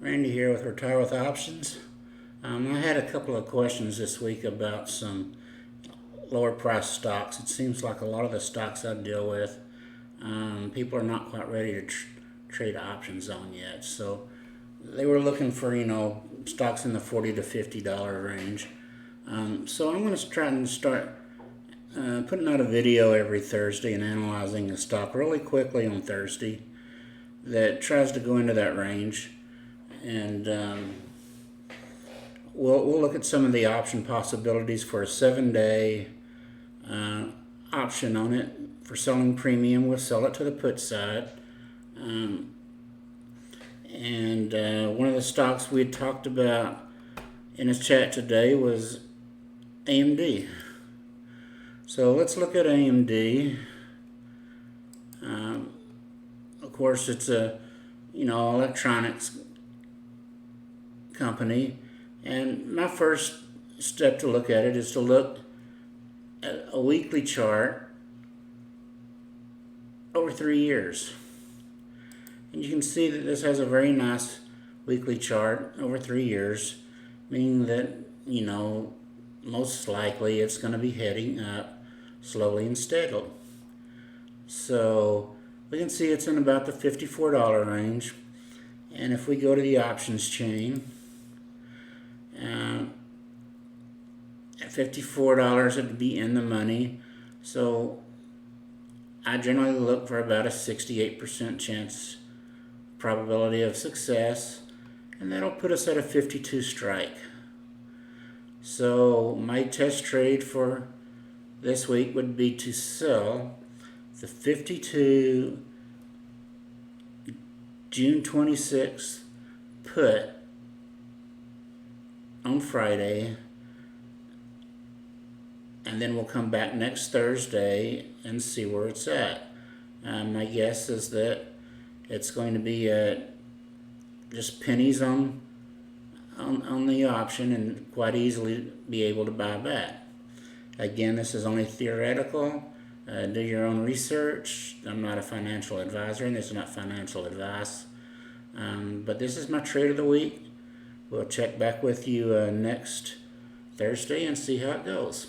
Randy here with Retire with Options. I had a couple of questions this week about some lower price stocks. It seems like a lot of the stocks I deal with, people are not quite ready to trade options on yet. So they were looking for, stocks in the $40 to $50 range. So I'm going to try and start putting out a video every Thursday and analyzing a stock really quickly on Thursday that tries to go into that range. And we'll look at some of the option possibilities for a 7-day option on it for selling premium. We'll sell it to the put side. And one of the stocks we had talked about in his chat today was AMD. So let's look at AMD. Of course, it's a electronics company, and my first step to look at it is to look at a weekly chart over 3 years. And you can see that this has a very nice weekly chart over 3 years, meaning that, most likely it's going to be heading up slowly and steadily. So we can see it's in about the $54 range. And if we go to the options chain, at $54 it would be in the money. So I generally look for about a 68% chance probability of success, and that'll put us at a 52 strike. So my test trade for this week would be to sell the 52 June 26th put on Friday, and then we'll come back next Thursday and see where it's at. My guess is that it's going to be just pennies on the option and quite easily be able to buy back. Again, this is only theoretical. Do your own research. I'm not a financial advisor, and this is not financial advice. But this is my trade of the week. We'll check back with you next Thursday and see how it goes.